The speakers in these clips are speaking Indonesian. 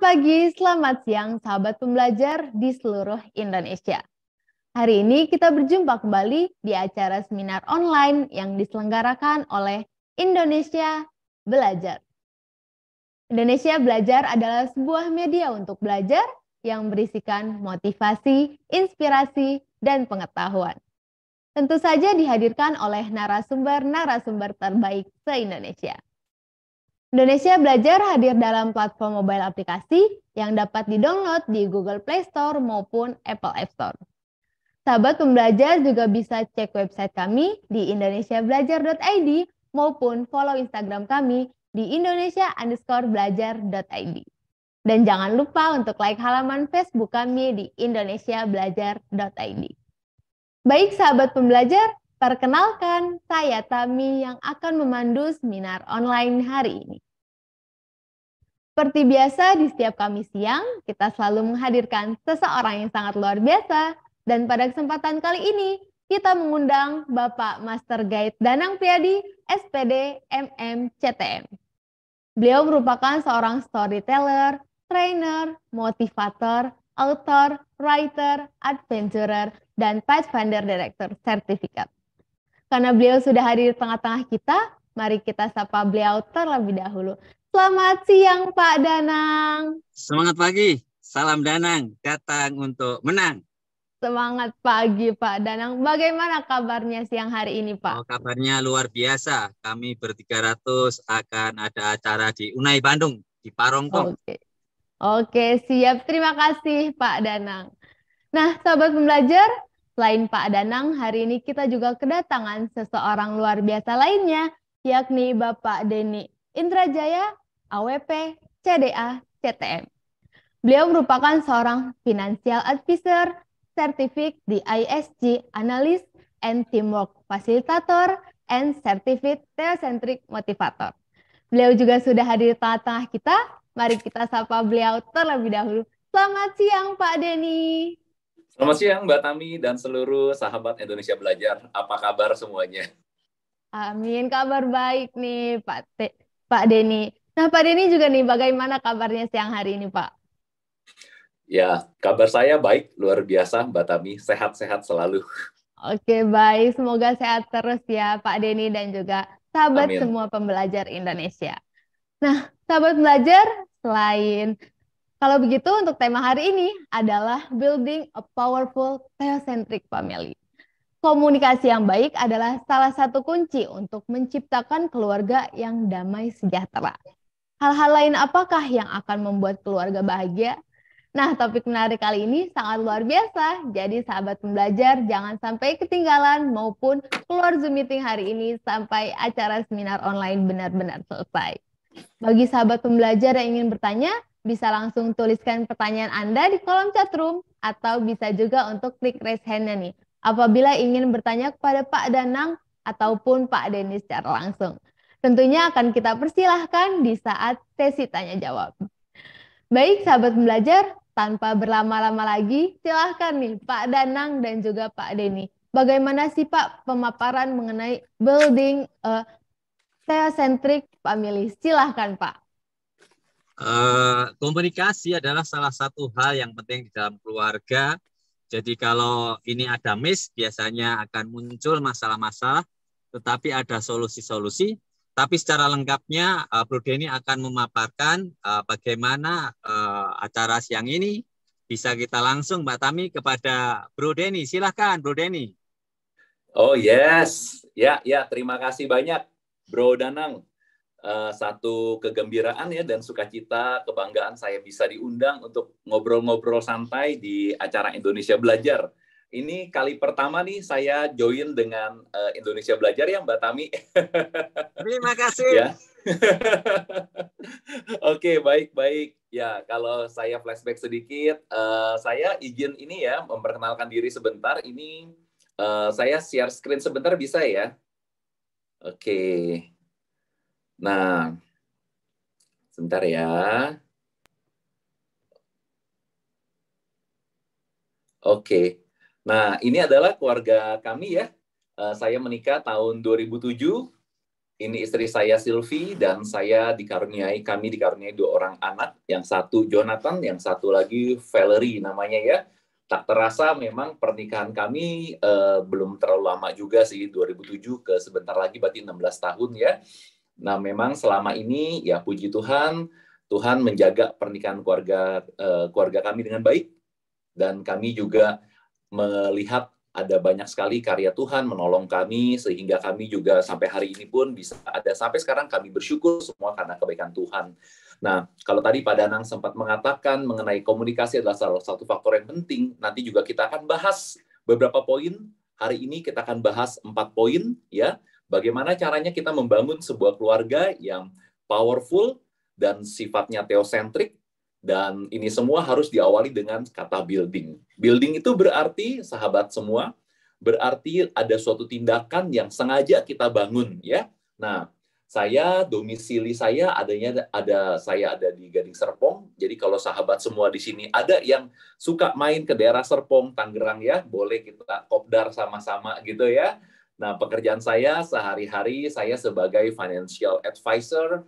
pagi, selamat siang sahabat pembelajar di seluruh Indonesia. Hari ini kita berjumpa kembali di acara seminar online yang diselenggarakan oleh Indonesia Belajar. Indonesia Belajar adalah sebuah media untuk belajar yang berisikan motivasi, inspirasi, dan pengetahuan. Tentu saja dihadirkan oleh narasumber-narasumber terbaik se-Indonesia. Indonesia Belajar hadir dalam platform mobile aplikasi yang dapat di-download di Google Play Store maupun Apple App Store. Sahabat pembelajar juga bisa cek website kami di indonesiabelajar.id maupun follow Instagram kami di indonesia_belajar.id. Dan jangan lupa untuk like halaman Facebook kami di indonesiabelajar.id. Baik sahabat pembelajar, perkenalkan saya Tami yang akan memandu seminar online hari ini. Seperti biasa di setiap Kamis siang, kita selalu menghadirkan seseorang yang sangat luar biasa. Dan pada kesempatan kali ini, kita mengundang Bapak Master Guide Danang Priyadi, SPD MM CTM. Beliau merupakan seorang storyteller, trainer, motivator, author, writer, adventurer, dan Pathfinder Director Certificate. Karena beliau sudah hadir di tengah-tengah kita, mari kita sapa beliau terlebih dahulu. Selamat siang Pak Danang. Semangat pagi, salam Danang, datang untuk menang. Semangat pagi Pak Danang. Bagaimana kabarnya siang hari ini Pak? Kabarnya luar biasa. Kami ber-300 akan ada acara di Unai Bandung, di Parongkong. Oke, siap. Terima kasih Pak Danang. Nah, sahabat pembelajar, selain Pak Danang, hari ini kita juga kedatangan seseorang luar biasa lainnya, yakni Bapak Denny Indrajaya, AWP, CDA, CTM. Beliau merupakan seorang financial advisor, certificate di ISG, Analyst and Teamwork Facilitator, and Certificate Theocentric Motivator. Beliau juga sudah hadir di tengah-tengah kita. Mari kita sapa beliau terlebih dahulu. Selamat siang Pak Denny. Selamat siang Mbak Tami dan seluruh sahabat Indonesia Belajar. Apa kabar semuanya? Amin, kabar baik nih Pak Denny. Nah Pak Denny juga nih, bagaimana kabarnya siang hari ini Pak? Ya, kabar saya baik, luar biasa Mbak Tami. Sehat-sehat selalu. Oke, baik. Semoga sehat terus ya Pak Denny dan juga sahabat Amin. semua pembelajar Indonesia. Nah, sahabat belajar, kalau begitu untuk tema hari ini adalah Building a Powerful Theocentric Family. Komunikasi yang baik adalah salah satu kunci untuk menciptakan keluarga yang damai sejahtera. Hal-hal lain apakah yang akan membuat keluarga bahagia? Nah, topik menarik kali ini sangat luar biasa. Jadi sahabat pembelajar jangan sampai ketinggalan maupun keluar Zoom meeting hari ini sampai acara seminar online benar-benar selesai. Bagi sahabat pembelajar yang ingin bertanya, bisa langsung tuliskan pertanyaan Anda di kolom chat room atau bisa juga untuk klik raise hand-nya nih apabila ingin bertanya kepada Pak Danang ataupun Pak Denny secara langsung. Tentunya akan kita persilahkan di saat sesi tanya jawab. Baik sahabat pembelajar, tanpa berlama-lama lagi, silahkan nih Pak Danang dan juga Pak Denny. Bagaimana sih Pak pemaparan mengenai building a theocentric family? Silahkan Pak. Komunikasi adalah salah satu hal yang penting di dalam keluarga. Jadi kalau ini ada miss, biasanya akan muncul masalah-masalah, tetapi ada solusi-solusi. Tapi secara lengkapnya, Bro Denny akan memaparkan bagaimana acara siang ini. Bisa kita langsung Mbak Tami kepada Bro Denny. Silahkan Bro Denny. Oh yes, ya terima kasih banyak Bro Danang. Satu kegembiraan ya dan sukacita, kebanggaan saya bisa diundang untuk ngobrol-ngobrol santai di acara Indonesia Belajar. Ini kali pertama nih saya join dengan Indonesia Belajar ya Mbak Tami. Terima kasih. Ya. Oke, baik. Ya, kalau saya flashback sedikit, saya izin ini ya memperkenalkan diri sebentar. Ini saya share screen sebentar bisa ya? Oke. Nah, sebentar ya. Oke. Nah, ini adalah keluarga kami ya. Saya menikah tahun 2007 Ini istri saya Sylvie, dan kami dikaruniai 2 orang anak, yang satu Jonathan, yang satu lagi Valerie namanya ya. Tak terasa memang pernikahan kami belum terlalu lama juga sih, 2007 ke sebentar lagi berarti 16 tahun ya. Nah, memang selama ini ya puji Tuhan, Tuhan menjaga pernikahan keluarga kami dengan baik, dan kami juga melihat ada banyak sekali karya Tuhan menolong kami, sehingga kami juga sampai hari ini pun bisa ada sampai sekarang. Kami bersyukur semua karena kebaikan Tuhan. Nah, kalau tadi Pak Danang sempat mengatakan mengenai komunikasi adalah salah satu faktor yang penting, nanti juga kita akan bahas beberapa poin. Hari ini kita akan bahas 4 poin, ya. Bagaimana caranya kita membangun sebuah keluarga yang powerful dan sifatnya theocentric, dan ini semua harus diawali dengan kata building. Building itu berarti, sahabat semua, berarti ada suatu tindakan yang sengaja kita bangun, ya. Nah, domisili saya saya ada di Gading Serpong. Jadi kalau sahabat semua di sini ada yang suka main ke daerah Serpong, Tangerang ya, boleh kita kopdar sama-sama gitu ya. Nah, pekerjaan saya sehari-hari saya sebagai financial advisor,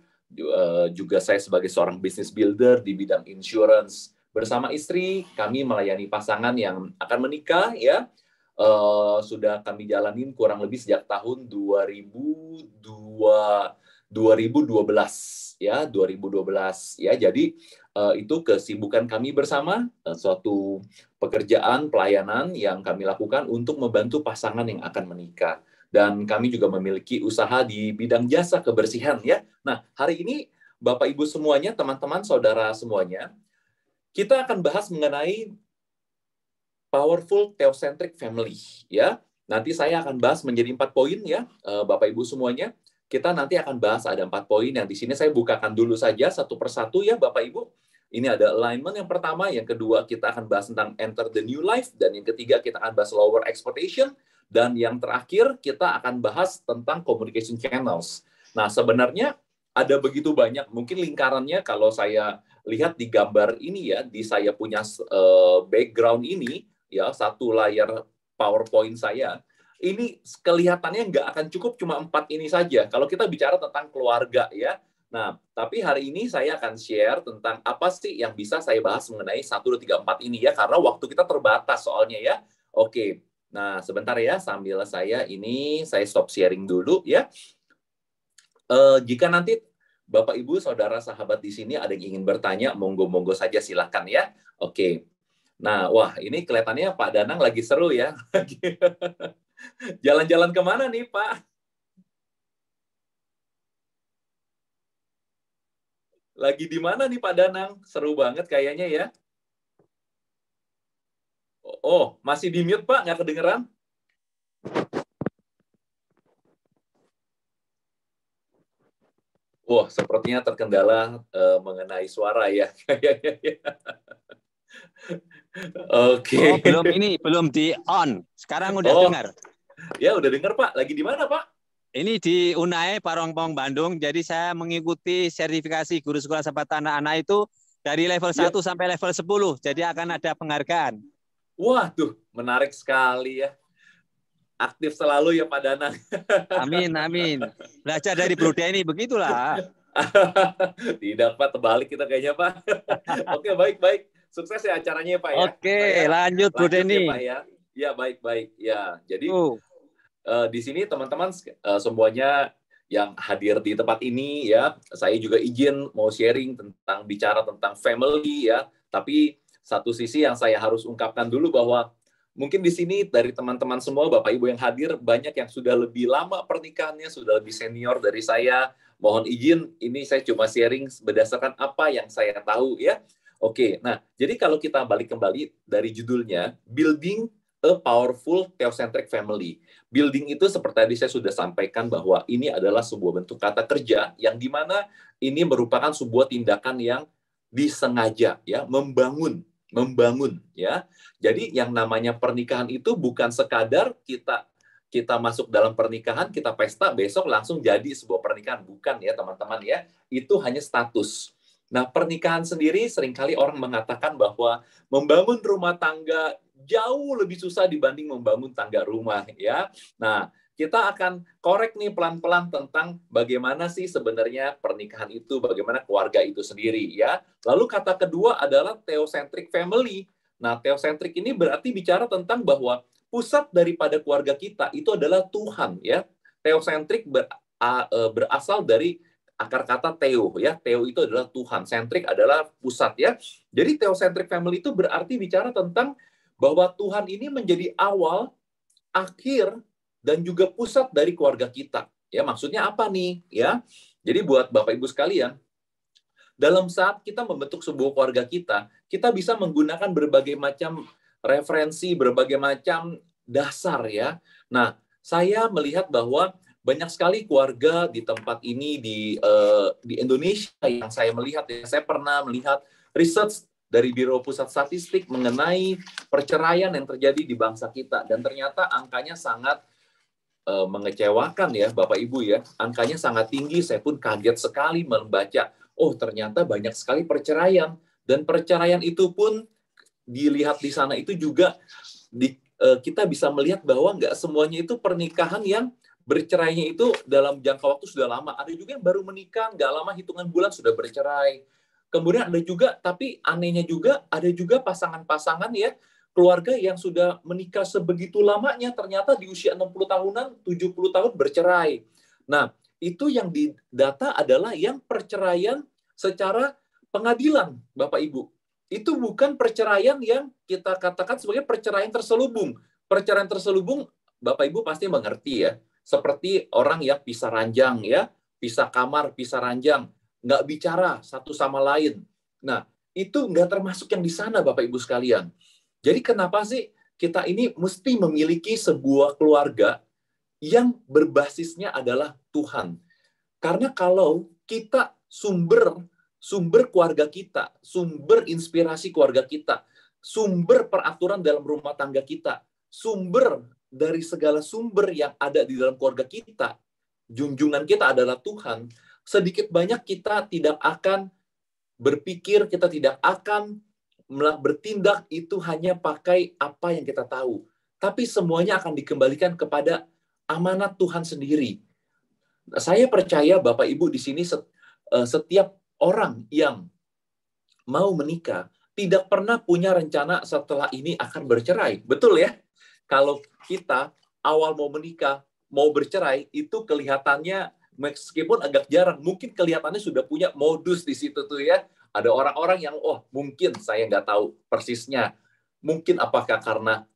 juga saya sebagai seorang business builder di bidang insurance. Bersama istri, kami melayani pasangan yang akan menikah, ya. Sudah kami jalanin kurang lebih sejak tahun 2012, ya, 2012, ya. Jadi itu kesibukan kami bersama, suatu pekerjaan pelayanan yang kami lakukan untuk membantu pasangan yang akan menikah. Dan kami juga memiliki usaha di bidang jasa kebersihan, ya. Nah, hari ini Bapak Ibu semuanya, teman-teman, saudara semuanya, kita akan bahas mengenai powerful theocentric family, ya. Nanti saya akan bahas menjadi 4 poin, ya, Bapak Ibu semuanya. Kita nanti akan bahas ada 4 poin yang di sini saya bukakan dulu saja satu persatu, ya, Bapak Ibu. Ini ada alignment yang pertama, yang kedua kita akan bahas tentang enter the new life, dan yang ketiga kita akan bahas lower expectation, dan yang terakhir kita akan bahas tentang communication channels. Nah, sebenarnya ada begitu banyak, mungkin lingkarannya kalau saya lihat di gambar ini ya, di saya punya background ini, ya, satu layar PowerPoint saya, ini kelihatannya nggak akan cukup cuma 4 ini saja. Kalau kita bicara tentang keluarga ya, nah, tapi hari ini saya akan share tentang apa sih yang bisa saya bahas mengenai 1, 2, 3, 4 ini ya, karena waktu kita terbatas soalnya ya. Oke. Nah, sebentar ya, sambil saya stop sharing dulu ya. Jika nanti Bapak, Ibu, Saudara, sahabat di sini ada yang ingin bertanya, monggo-monggo saja silakan ya. Oke. Nah, wah, ini kelihatannya Pak Danang lagi seru ya. Jalan-jalan kemana nih, Pak? Lagi di mana nih Pak Danang? Seru banget kayaknya ya. Oh, masih di mute, Pak? Nggak kedengeran? Wah, sepertinya terkendala mengenai suara ya. Oke. Oh, belum di on. Sekarang udah dengar. Ya, udah dengar, Pak. Lagi di mana, Pak? Ini di UNAE Parongpong Bandung. Jadi saya mengikuti sertifikasi guru sekolah sahabat anak-anak itu dari level 1 sampai level 10. Jadi akan ada penghargaan. Wah, tuh menarik sekali ya. Aktif selalu ya Pak Danang. Amin, amin. Belajar dari Bro Denny, begitulah. Tidak, Pak. Terbalik kita kayaknya, Pak. Oke, baik. Sukses ya acaranya, Pak ya. Oke, lanjut Bro Denny. Ya, Pak ya. Ya, baik. Ya, jadi di sini teman-teman semuanya yang hadir di tempat ini ya, saya juga izin mau sharing bicara tentang family ya. Tapi satu sisi yang saya harus ungkapkan dulu bahwa mungkin di sini dari teman-teman semua, Bapak Ibu yang hadir, banyak yang sudah lebih lama pernikahannya, sudah lebih senior dari saya. Mohon izin, ini saya cuma sharing berdasarkan apa yang saya tahu ya. Oke, nah jadi kalau kita balik kembali dari judulnya, Building a Powerful Theocentric Family. Building itu seperti tadi saya sudah sampaikan bahwa ini adalah sebuah bentuk kata kerja yang dimana ini merupakan sebuah tindakan yang disengaja ya, membangun ya. Jadi yang namanya pernikahan itu bukan sekadar kita masuk dalam pernikahan, kita pesta, besok langsung jadi sebuah pernikahan. Bukan ya teman-teman ya. Itu hanya status. Nah, pernikahan sendiri seringkali orang mengatakan bahwa membangun rumah tangga jauh lebih susah dibanding membangun tangga rumah ya. Nah, kita akan korek nih pelan-pelan tentang bagaimana sih sebenarnya pernikahan itu, bagaimana keluarga itu sendiri ya. Lalu kata kedua adalah theocentric family. Nah, theocentric ini berarti bicara tentang bahwa pusat daripada keluarga kita itu adalah Tuhan ya. Theocentric berasal dari akar kata theo ya. Theo itu adalah Tuhan, centric adalah pusat ya. Jadi theocentric family itu berarti bicara tentang bahwa Tuhan ini menjadi awal, akhir, dan juga pusat dari keluarga kita. Ya, maksudnya apa nih? Ya, jadi buat Bapak Ibu sekalian, dalam saat kita membentuk sebuah keluarga kita bisa menggunakan berbagai macam referensi, berbagai macam dasar ya. Nah, saya melihat bahwa banyak sekali keluarga di tempat ini di Indonesia yang saya melihat ya. Saya pernah melihat research dari Biro Pusat Statistik mengenai perceraian yang terjadi di bangsa kita, dan ternyata angkanya sangat mengecewakan ya Bapak Ibu ya. Angkanya sangat tinggi, saya pun kaget sekali membaca, oh ternyata banyak sekali perceraian. Dan perceraian itu pun dilihat di sana itu juga kita bisa melihat bahwa nggak semuanya itu pernikahan yang bercerainya itu dalam jangka waktu sudah lama. Ada juga yang baru menikah, nggak lama hitungan bulan sudah bercerai. Kemudian ada juga, tapi anehnya juga, ada juga pasangan-pasangan ya, keluarga yang sudah menikah sebegitu lamanya, ternyata di usia 60 tahunan, 70 tahun bercerai. Nah, itu yang didata adalah yang perceraian secara pengadilan, Bapak Ibu. Itu bukan perceraian yang kita katakan sebagai perceraian terselubung. Perceraian terselubung, Bapak Ibu pasti mengerti ya. Seperti orang yang pisah ranjang ya, pisah kamar, pisah ranjang, nggak bicara satu sama lain. Nah, itu nggak termasuk yang di sana, Bapak Ibu sekalian. Jadi kenapa sih kita ini mesti memiliki sebuah keluarga yang berbasisnya adalah Tuhan? Karena kalau kita sumber keluarga kita, sumber inspirasi keluarga kita, sumber peraturan dalam rumah tangga kita, sumber dari segala sumber yang ada di dalam keluarga kita, junjungan kita adalah Tuhan, sedikit banyak kita tidak akan berpikir, kita tidak akan bertindak itu hanya pakai apa yang kita tahu. Tapi semuanya akan dikembalikan kepada amanat Tuhan sendiri. Saya percaya Bapak Ibu di sini setiap orang yang mau menikah tidak pernah punya rencana setelah ini akan bercerai. Betul ya? Kalau kita awal mau menikah, mau bercerai, itu kelihatannya meskipun agak jarang, mungkin kelihatannya sudah punya modus di situ tuh ya. Ada orang-orang yang, mungkin saya nggak tahu persisnya. Mungkin apakah karena,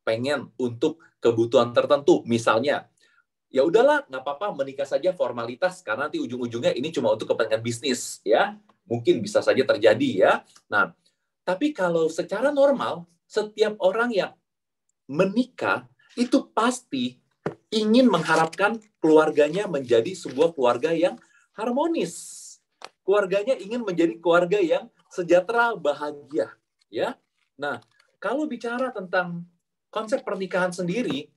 pengen untuk kebutuhan tertentu. Misalnya, ya udahlah, nggak apa-apa menikah saja formalitas, karena nanti ujung-ujungnya ini cuma untuk kepentingan bisnis. Ya, mungkin bisa saja terjadi ya. Nah, tapi kalau secara normal, setiap orang yang menikah, itu pasti ingin mengharapkan keluarganya menjadi sebuah keluarga yang harmonis. Keluarganya ingin menjadi keluarga yang sejahtera, bahagia, ya. Nah, kalau bicara tentang konsep pernikahan sendiri,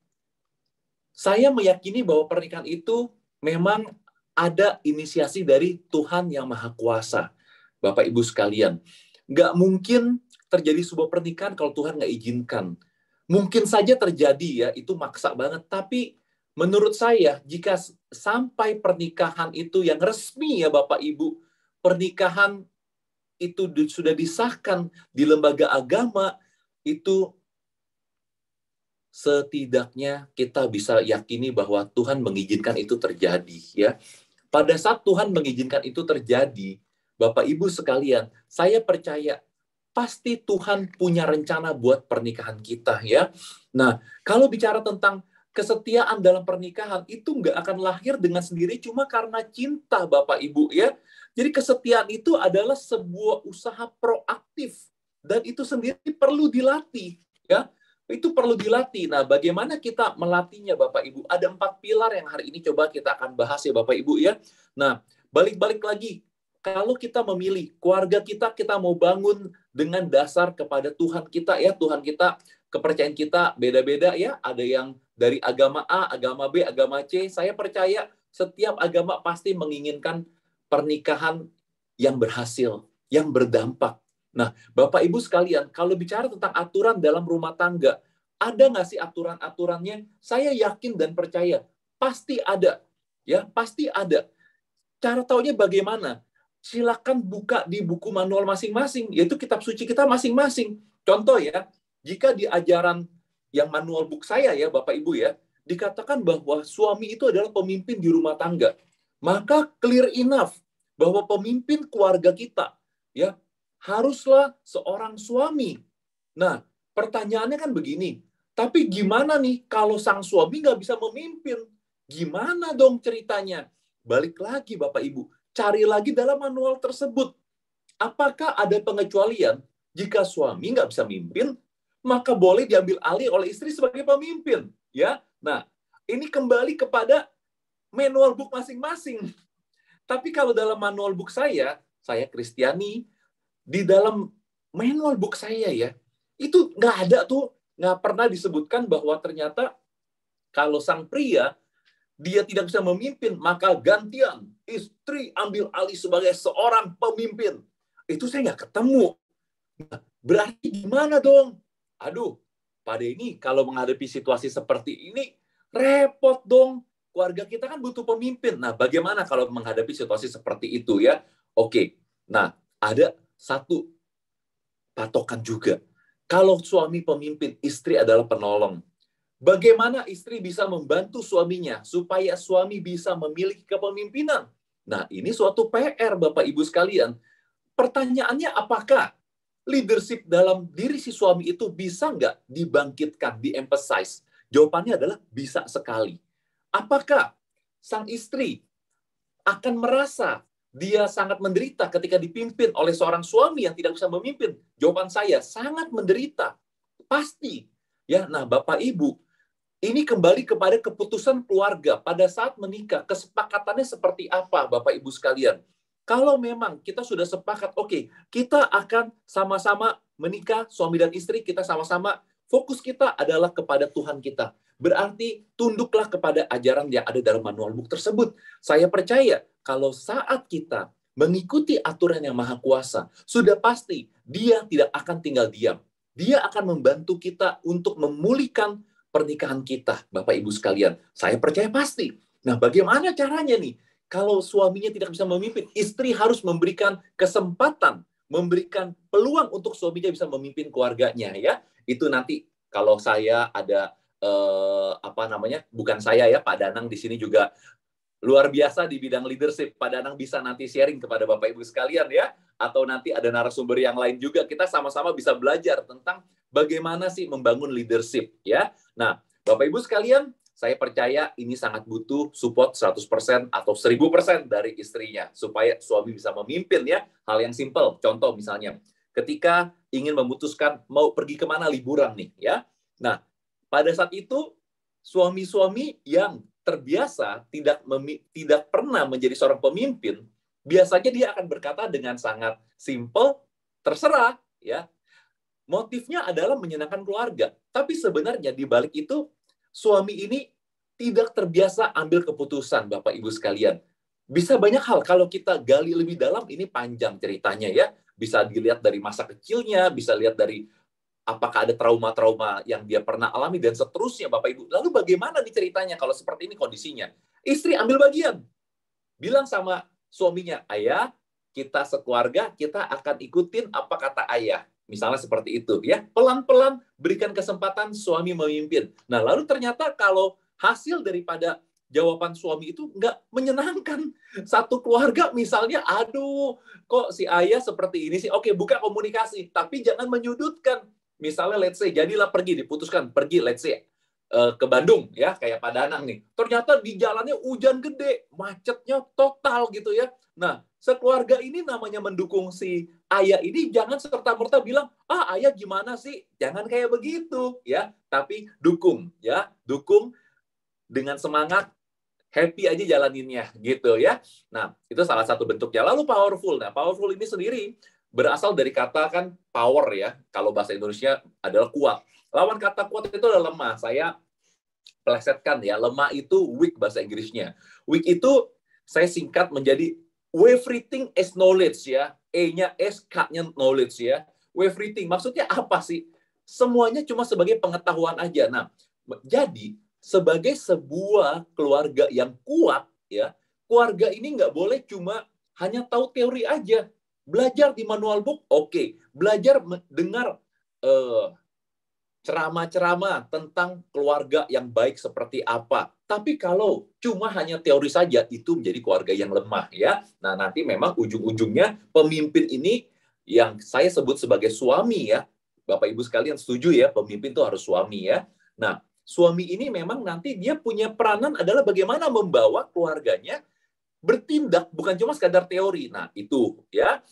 saya meyakini bahwa pernikahan itu memang ada inisiasi dari Tuhan yang Maha Kuasa, Bapak Ibu sekalian. Nggak mungkin terjadi sebuah pernikahan kalau Tuhan nggak izinkan. Mungkin saja terjadi ya, itu maksa banget. Tapi menurut saya, jika sampai pernikahan itu yang resmi ya Bapak Ibu, pernikahan itu sudah disahkan di lembaga agama, itu setidaknya kita bisa yakini bahwa Tuhan mengizinkan itu terjadi. Ya, pada saat Tuhan mengizinkan itu terjadi, Bapak Ibu sekalian, saya percaya pasti Tuhan punya rencana buat pernikahan kita ya. Nah, kalau bicara tentang kesetiaan dalam pernikahan, itu nggak akan lahir dengan sendiri cuma karena cinta Bapak Ibu ya. Jadi kesetiaan itu adalah sebuah usaha proaktif dan itu sendiri perlu dilatih ya. Itu perlu dilatih. Nah, bagaimana kita melatihnya Bapak Ibu? Ada 4 pilar yang hari ini coba kita akan bahas ya Bapak Ibu ya. Nah, balik-balik lagi. Kalau kita memilih keluarga kita mau bangun dengan dasar kepada Tuhan kita ya. Tuhan kita, kepercayaan kita beda-beda ya. Ada yang dari agama A, agama B, agama C. Saya percaya setiap agama pasti menginginkan pernikahan yang berhasil, yang berdampak. Nah, Bapak Ibu sekalian, kalau bicara tentang aturan dalam rumah tangga, Ada nggak sih aturan-aturannya? Saya yakin dan percaya pasti ada, ya pasti ada. Cara taunya bagaimana? Silakan buka di buku manual masing-masing, yaitu kitab suci kita masing-masing. Contoh ya, jika di ajaran yang manual book saya ya, Bapak Ibu ya, dikatakan bahwa suami itu adalah pemimpin di rumah tangga. Maka clear enough bahwa pemimpin keluarga kita ya haruslah seorang suami. Nah, pertanyaannya kan begini, tapi gimana nih kalau sang suami nggak bisa memimpin? Gimana dong ceritanya? Balik lagi Bapak Ibu, cari lagi dalam manual tersebut. Apakah ada pengecualian? Jika suami nggak bisa mimpin, maka boleh diambil alih oleh istri sebagai pemimpin. Ya, nah ini kembali kepada manual book masing-masing. Tapi kalau dalam manual book saya Kristiani, di dalam manual book saya ya, itu nggak ada tuh, nggak pernah disebutkan bahwa ternyata kalau sang pria dia tidak bisa memimpin, maka gantian istri ambil alih sebagai seorang pemimpin. Itu saya nggak ketemu. Nah, berarti gimana dong? Aduh, pada ini kalau menghadapi situasi seperti ini, repot dong. Keluarga kita kan butuh pemimpin. Nah, bagaimana kalau menghadapi situasi seperti itu ya? Oke, nah ada satu patokan juga. Kalau suami pemimpin, istri adalah penolong. Bagaimana istri bisa membantu suaminya supaya suami bisa memiliki kepemimpinan? Nah, ini suatu PR, Bapak Ibu sekalian. Pertanyaannya, apakah leadership dalam diri si suami itu bisa nggak dibangkitkan, di-emphasize? Jawabannya adalah bisa sekali. Apakah sang istri akan merasa dia sangat menderita ketika dipimpin oleh seorang suami yang tidak bisa memimpin? Jawaban saya, sangat menderita. Pasti. Ya, nah Bapak Ibu, ini kembali kepada keputusan keluarga pada saat menikah. Kesepakatannya seperti apa, Bapak Ibu sekalian? Kalau memang kita sudah sepakat, oke, kita akan sama-sama menikah, suami dan istri, kita sama-sama fokus kita adalah kepada Tuhan kita. Berarti tunduklah kepada ajaran yang ada dalam manual book tersebut. Saya percaya kalau saat kita mengikuti aturan yang maha kuasa, sudah pasti dia tidak akan tinggal diam. Dia akan membantu kita untuk memulihkan pernikahan kita, Bapak Ibu sekalian. Saya percaya pasti. Nah, bagaimana caranya nih? Kalau suaminya tidak bisa memimpin, istri harus memberikan kesempatan, memberikan peluang untuk suaminya bisa memimpin keluarganya ya. Itu nanti kalau saya ada bukan saya ya, Pak Danang di sini juga luar biasa di bidang leadership. Pak Danang bisa nanti sharing kepada Bapak Ibu sekalian ya, atau nanti ada narasumber yang lain juga, kita sama-sama bisa belajar tentang bagaimana sih membangun leadership ya. Nah, Bapak Ibu sekalian, saya percaya ini sangat butuh support 100% atau 1000% dari istrinya supaya suami bisa memimpin ya. Hal yang simpel, contoh misalnya ketika ingin memutuskan mau pergi kemana liburan nih ya. Nah, pada saat itu suami-suami yang terbiasa tidak pernah menjadi seorang pemimpin, biasanya dia akan berkata dengan sangat simpel, terserah ya. Motifnya adalah menyenangkan keluarga. Tapi sebenarnya di balik itu suami ini tidak terbiasa ambil keputusan, Bapak Ibu sekalian. Bisa banyak hal kalau kita gali lebih dalam, ini panjang ceritanya ya. Bisa dilihat dari masa kecilnya, bisa lihat dari apakah ada trauma-trauma yang dia pernah alami dan seterusnya, Bapak Ibu. Lalu bagaimana nih ceritanya kalau seperti ini kondisinya? Istri ambil bagian. Bilang sama suaminya, ayah, kita sekeluarga, kita akan ikutin apa kata ayah. Misalnya seperti itu ya. Pelan-pelan berikan kesempatan suami memimpin. Nah, lalu ternyata kalau hasil daripada jawaban suami itu nggak menyenangkan. Satu keluarga misalnya, aduh, kok si ayah seperti ini sih? Oke, buka komunikasi, tapi jangan menyudutkan. Misalnya, let's say, jadilah diputuskan pergi, let's say, ke Bandung, ya, kayak Pak Danang nih. Ternyata di jalannya hujan gede, macetnya total gitu ya. Nah, sekeluarga ini namanya mendukung si ayah ini, jangan serta-merta bilang, ayah gimana sih? Jangan kayak begitu, ya. Tapi dukung, ya. Dukung dengan semangat, happy aja jalaninnya, gitu ya. Nah, itu salah satu bentuknya. Lalu powerful. Nah, powerful ini sendiri berasal dari kata kan power ya. Kalau bahasa Indonesia adalah kuat. Lawan kata kuat itu adalah lemah. Saya plesetkan ya. Lemah itu weak bahasa Inggrisnya. Weak itu saya singkat menjadi everything is knowledge ya. E-nya S, K-nya knowledge ya. Everything. Maksudnya apa sih? semuanya cuma sebagai pengetahuan aja. Nah, jadi sebagai sebuah keluarga yang kuat, ya, keluarga ini nggak boleh cuma hanya tahu teori aja. Belajar di manual book, oke. Belajar dengar ceramah-ceramah tentang keluarga yang baik seperti apa. Tapi kalau cuma hanya teori saja, itu menjadi keluarga yang lemah, ya. Nah, nanti memang ujung-ujungnya pemimpin ini yang saya sebut sebagai suami, ya. Bapak Ibu sekalian setuju ya, pemimpin itu harus suami, ya. Nah, suami ini memang nanti dia punya peranan adalah bagaimana membawa keluarganya bertindak, bukan cuma sekadar teori. Nah, itu ya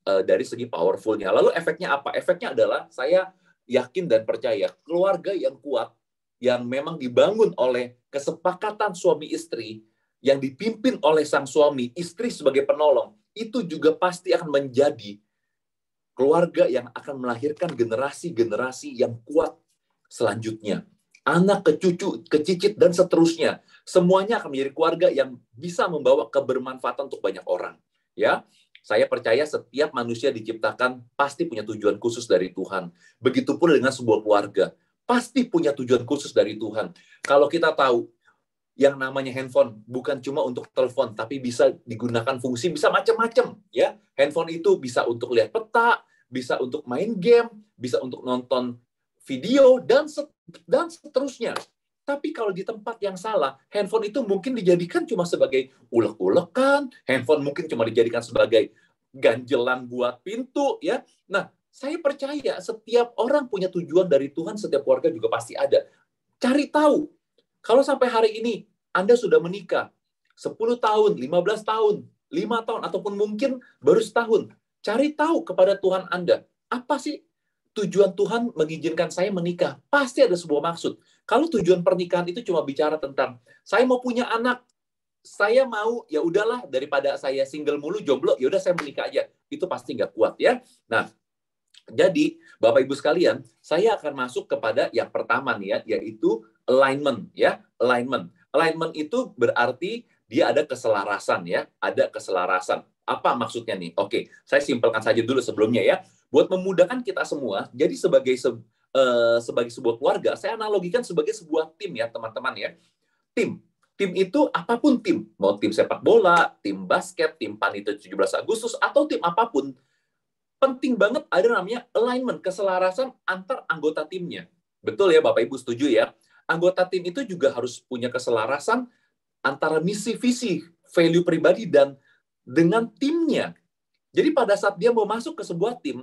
dari segi powerfulnya. Lalu efeknya apa? Efeknya adalah saya yakin dan percaya keluarga yang kuat, yang memang dibangun oleh kesepakatan suami istri, yang dipimpin oleh sang suami, istri sebagai penolong, itu juga pasti akan menjadi keluarga yang akan melahirkan generasi-generasi yang kuat selanjutnya. Anak ke cucu, ke cicit, dan seterusnya. Semuanya akan menjadi keluarga yang bisa membawa kebermanfaatan untuk banyak orang. Ya, saya percaya setiap manusia diciptakan pasti punya tujuan khusus dari Tuhan. Begitupun dengan sebuah keluarga. Pasti punya tujuan khusus dari Tuhan. Kalau kita tahu, yang namanya handphone bukan cuma untuk telepon, tapi bisa digunakan fungsi, bisa macam-macam. Ya, handphone itu bisa untuk lihat peta, bisa untuk main game, bisa untuk nonton video, dan seterusnya. Tapi kalau di tempat yang salah, handphone itu mungkin dijadikan cuma sebagai ulek-ulekan, handphone mungkin cuma dijadikan sebagai ganjelan buat pintu, ya. Nah, saya percaya setiap orang punya tujuan dari Tuhan, setiap keluarga juga pasti ada. Cari tahu. Kalau sampai hari ini Anda sudah menikah 10 tahun, 15 tahun, 5 tahun, ataupun mungkin baru setahun, cari tahu kepada Tuhan Anda, apa sih tujuan Tuhan mengizinkan saya menikah? Pasti ada sebuah maksud. Kalau tujuan pernikahan itu cuma bicara tentang saya mau punya anak, saya mau, ya udahlah, daripada saya single mulu, jomblo, ya udah saya menikah aja. Itu pasti nggak kuat, ya. Nah, jadi Bapak Ibu sekalian, saya akan masuk kepada yang pertama nih, ya, yaitu alignment, ya. Alignment itu berarti dia ada keselarasan, ya. Ada keselarasan. Apa maksudnya nih? Oke, saya simpelkan saja dulu sebelumnya, ya. Buat memudahkan kita semua, jadi sebagai sebuah keluarga, saya analogikan sebagai sebuah tim, ya, teman-teman, ya. Tim itu apapun tim, mau tim sepak bola, tim basket, tim panitia 17 Agustus, atau tim apapun, penting banget ada namanya alignment, keselarasan antar anggota timnya. Betul ya Bapak Ibu, setuju ya? Anggota tim itu juga harus punya keselarasan antara misi, visi, value pribadi dan dengan timnya. Jadi pada saat dia mau masuk ke sebuah tim,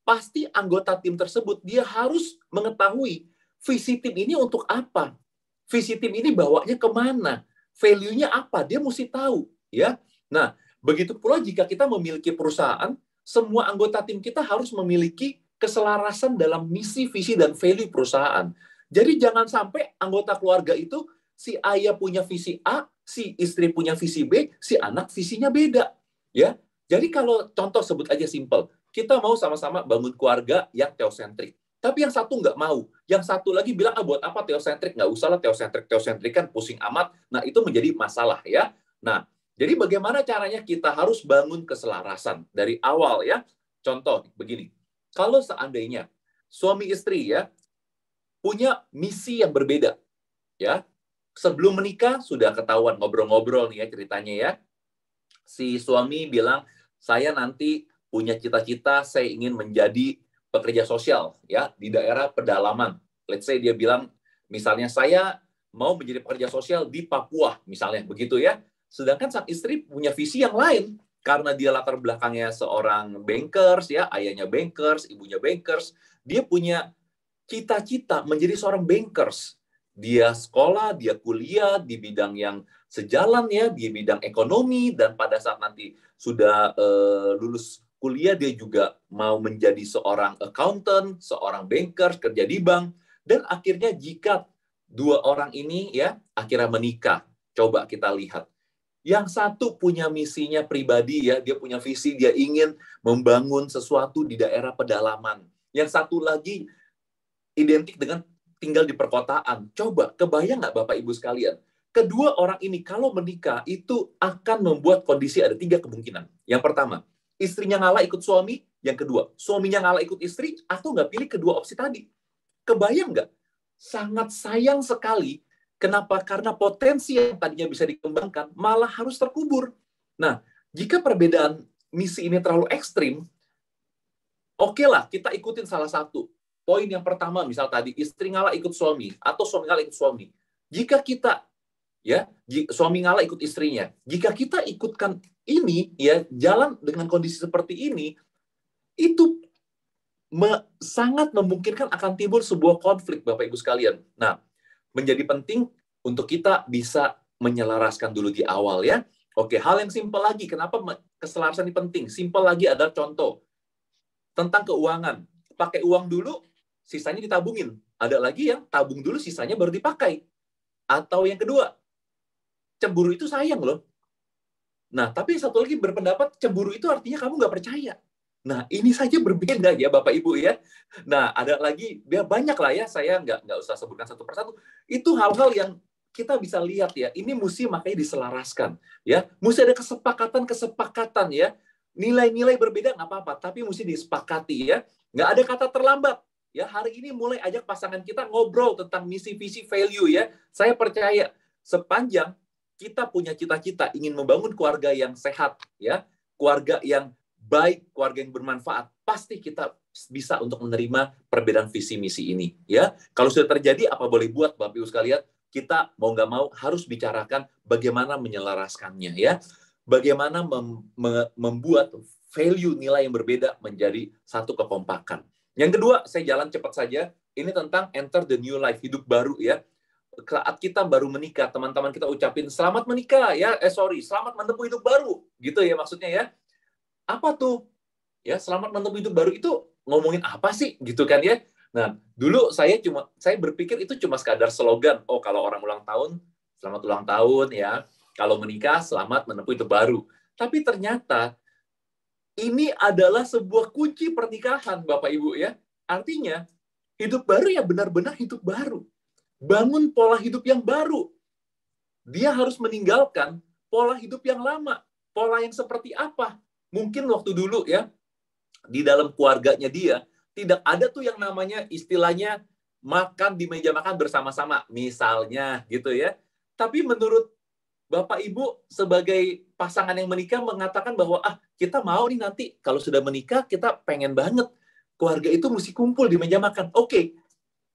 pasti anggota tim tersebut dia harus mengetahui visi tim ini untuk apa. Visi tim ini bawanya kemana, value-nya apa, dia mesti tahu, ya. Nah, begitu pula jika kita memiliki perusahaan, semua anggota tim kita harus memiliki keselarasan dalam misi, visi, dan value perusahaan. Jadi jangan sampai anggota keluarga itu si ayah punya visi A, si istri punya visi B, si anak visinya beda, ya. Jadi kalau contoh sebut aja simple, kita mau sama-sama bangun keluarga yang teosentrik. Tapi yang satu nggak mau. Yang satu lagi bilang, buat apa teosentrik? Nggak usah lah teosentrik kan pusing amat. Nah, itu menjadi masalah, ya. Nah, jadi bagaimana caranya kita harus bangun keselarasan dari awal, ya. Contoh, begini. Kalau seandainya suami istri, ya, punya misi yang berbeda, ya. Sebelum menikah, sudah ketahuan ngobrol-ngobrol nih ya ceritanya, ya. Si suami bilang, saya nanti punya cita-cita, saya ingin menjadi pekerja sosial, ya, di daerah pedalaman. Let's say dia bilang, misalnya saya mau menjadi pekerja sosial di Papua, misalnya begitu, ya. Sedangkan sang istri punya visi yang lain, karena dia latar belakangnya seorang bankers, ya, ayahnya bankers, ibunya bankers, dia punya cita-cita menjadi seorang bankers. Dia sekolah, dia kuliah di bidang yang sejalan, ya, di bidang ekonomi, dan pada saat nanti sudah lulus kuliah, dia juga mau menjadi seorang accountant, seorang banker, kerja di bank, dan akhirnya jika dua orang ini, ya, akhirnya menikah, coba kita lihat. Yang satu punya misinya pribadi, ya, dia punya visi, dia ingin membangun sesuatu di daerah pedalaman. Yang satu lagi identik dengan tinggal di perkotaan. Coba, kebayang nggak Bapak Ibu sekalian? Kedua orang ini kalau menikah, itu akan membuat kondisi ada 3 kemungkinan. Yang pertama, istrinya ngalah ikut suami, Yang kedua, suaminya ngalah ikut istri atau nggak pilih kedua opsi tadi. Kebayang nggak? Sangat sayang sekali. Kenapa? Karena potensi yang tadinya bisa dikembangkan malah harus terkubur. Nah, jika perbedaan misi ini terlalu ekstrim, oke lah, kita ikutin salah satu. Poin yang pertama, misal tadi, istri ngalah ikut suami, atau suami ngalah ikut suami. Jika kita, ya, suami ngalah ikut istrinya, jika kita ikutkan ini, ya, jalan dengan kondisi seperti ini, itu sangat memungkinkan akan timbul sebuah konflik, Bapak Ibu sekalian. Nah, menjadi penting untuk kita bisa menyelaraskan dulu di awal, ya. Oke, hal yang simpel lagi, kenapa keselarasan ini penting? Simpel lagi adalah contoh tentang keuangan. Pakai uang dulu, sisanya ditabungin. Ada lagi yang tabung dulu, sisanya baru dipakai. Atau yang kedua, cemburu itu sayang loh. Nah, tapi satu lagi berpendapat, cemburu itu artinya kamu nggak percaya. Nah, ini saja berbeda ya Bapak Ibu ya. Nah, ada lagi, ya banyak lah ya, saya nggak usah sebutkan satu persatu. Itu hal-hal yang kita bisa lihat ya, ini mesti makanya diselaraskan. Ya, mesti ada kesepakatan ya. Nilai-nilai berbeda nggak apa-apa, tapi mesti disepakati ya. Nggak ada kata terlambat. Ya, hari ini mulai ajak pasangan kita ngobrol tentang misi, visi, value ya. Saya percaya sepanjang kita punya cita-cita ingin membangun keluarga yang sehat ya, keluarga yang baik, keluarga yang bermanfaat, pasti kita bisa untuk menerima perbedaan visi misi ini ya. Kalau sudah terjadi apa boleh buat Bapak Ibu sekalian, kita mau nggak mau harus bicarakan bagaimana menyelaraskannya ya. Bagaimana membuat value nilai yang berbeda menjadi satu kekompakan. Yang kedua, saya jalan cepat saja. Ini tentang enter the new life, hidup baru ya. Saat kita baru menikah, teman-teman kita ucapin selamat menikah ya, selamat menempuh hidup baru, gitu ya maksudnya ya. Apa tuh? Ya, selamat menempuh hidup baru itu ngomongin apa sih, gitu kan ya? Nah, dulu saya berpikir itu cuma sekadar slogan. Oh, kalau orang ulang tahun, selamat ulang tahun ya. Kalau menikah, selamat menempuh hidup baru. Tapi ternyata ini adalah sebuah kunci pernikahan, Bapak Ibu ya. Artinya, hidup baru ya benar-benar hidup baru. Bangun pola hidup yang baru. Dia harus meninggalkan pola hidup yang lama. Pola yang seperti apa? Mungkin waktu dulu ya, di dalam keluarganya dia, tidak ada tuh yang namanya istilahnya makan di meja makan bersama-sama. Misalnya gitu ya. Tapi menurut Bapak Ibu sebagai pasangan yang menikah mengatakan bahwa kita mau nih nanti kalau sudah menikah kita pengen banget keluarga itu mesti kumpul di meja makan. Oke,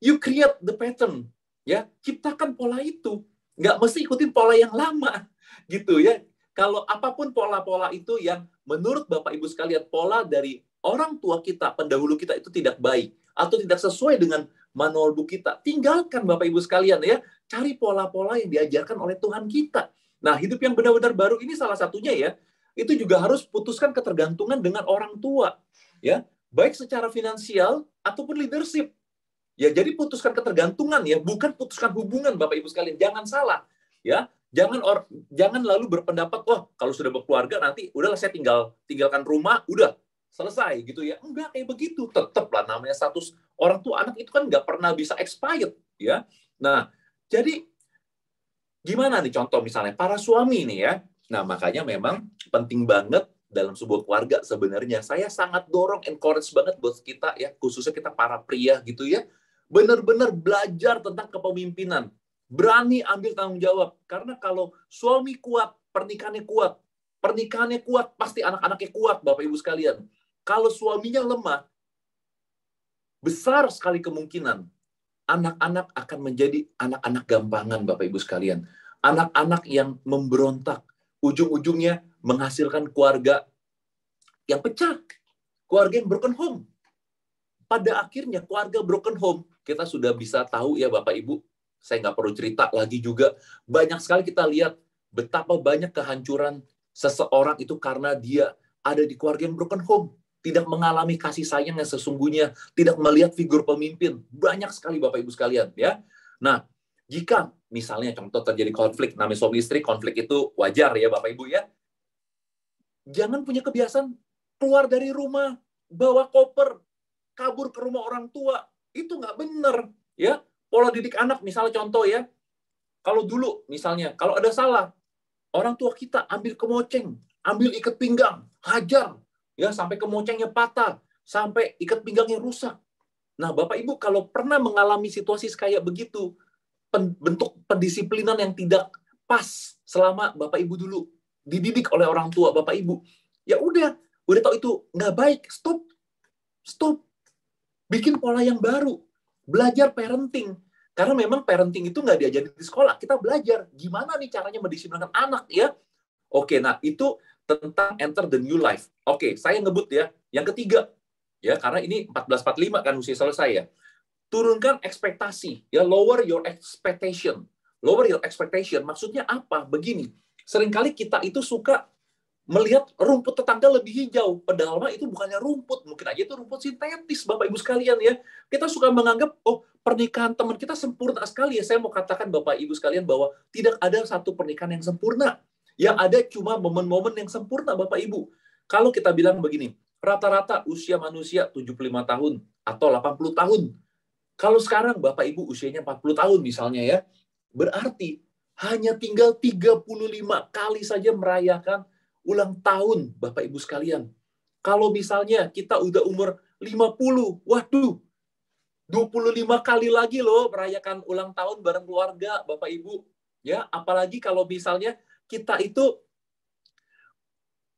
you create the pattern. Ya, ciptakan pola itu. Nggak mesti ikutin pola yang lama. Gitu ya. Kalau apapun pola-pola itu yang menurut Bapak Ibu sekalian, pola dari orang tua kita, pendahulu kita itu tidak baik. Atau tidak sesuai dengan manual buku kita. Tinggalkan Bapak Ibu sekalian ya. Cari pola-pola yang diajarkan oleh Tuhan kita. Nah, hidup yang benar-benar baru ini salah satunya ya. Itu juga harus putuskan ketergantungan dengan orang tua. Ya, baik secara finansial ataupun leadership. Ya, jadi putuskan ketergantungan ya, bukan putuskan hubungan Bapak Ibu sekalian. Jangan salah, ya. Jangan lalu berpendapat, kalau sudah berkeluarga nanti udahlah saya tinggalkan rumah, udah selesai gitu ya. Enggak kayak begitu. Tetaplah namanya status orang tua anak itu kan nggak pernah bisa expired, ya. Nah, jadi gimana nih contoh misalnya para suami nih ya. Nah, makanya memang penting banget dalam sebuah keluarga sebenarnya. Saya sangat dorong, encourage banget buat kita ya, khususnya kita para pria gitu ya. Benar-benar belajar tentang kepemimpinan. Berani ambil tanggung jawab. Karena kalau suami kuat, pernikahannya kuat, pasti anak-anaknya kuat, Bapak Ibu sekalian. Kalau suaminya lemah, besar sekali kemungkinan anak-anak akan menjadi anak-anak gampangan, Bapak Ibu sekalian. Anak-anak yang memberontak. Ujung-ujungnya menghasilkan keluarga yang pecah. Keluarga yang broken home. Pada akhirnya keluarga broken home, kita sudah bisa tahu ya Bapak Ibu, saya nggak perlu cerita lagi juga, banyak sekali kita lihat betapa banyak kehancuran seseorang itu karena dia ada di keluarga yang broken home, tidak mengalami kasih sayang yang sesungguhnya, tidak melihat figur pemimpin. Banyak sekali Bapak Ibu sekalian ya. Nah, jika misalnya contoh terjadi konflik, namanya suami istri, konflik itu wajar ya Bapak Ibu ya. Jangan punya kebiasaan keluar dari rumah, bawa koper, kabur ke rumah orang tua, itu nggak benar ya. Pola didik anak misalnya contoh ya, kalau dulu misalnya kalau ada salah, orang tua kita ambil kemoceng, ambil ikat pinggang, hajar, ya sampai kemocengnya patah, sampai ikat pinggangnya rusak. Nah, Bapak Ibu kalau pernah mengalami situasi kayak begitu, bentuk pendisiplinan yang tidak pas selama Bapak Ibu dulu dididik oleh orang tua Bapak Ibu, ya udah tahu itu nggak baik, stop, bikin pola yang baru, belajar parenting. Karena memang parenting itu nggak diajarin di sekolah, kita belajar gimana nih caranya mendisiplinkan anak ya. Oke, nah itu tentang enter the new life. Oke, saya ngebut ya. Yang ketiga, ya karena ini 1445 kan mesti selesai ya. Turunkan ekspektasi, ya lower your expectation. Lower your expectation, maksudnya apa? Begini, seringkali kita itu suka melihat rumput tetangga lebih hijau, padahal itu bukannya rumput, mungkin aja itu rumput sintetis, Bapak Ibu sekalian ya. Kita suka menganggap, oh pernikahan teman kita sempurna sekali ya. Saya mau katakan Bapak Ibu sekalian bahwa tidak ada satu pernikahan yang sempurna. Yang ada cuma momen-momen yang sempurna, Bapak Ibu. Kalau kita bilang begini, rata-rata usia manusia 75 tahun atau 80 tahun. Kalau sekarang Bapak Ibu usianya 40 tahun misalnya ya, berarti hanya tinggal 35 kali saja merayakan ulang tahun, Bapak Ibu sekalian. Kalau misalnya kita udah umur 50, waduh, 25 kali lagi loh merayakan ulang tahun bareng keluarga, Bapak Ibu. Ya, apalagi kalau misalnya kita itu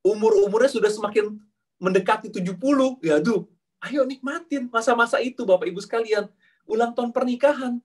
umurnya sudah semakin mendekati 70, ya aduh, ayo nikmatin masa-masa itu, Bapak Ibu sekalian. Ulang tahun pernikahan,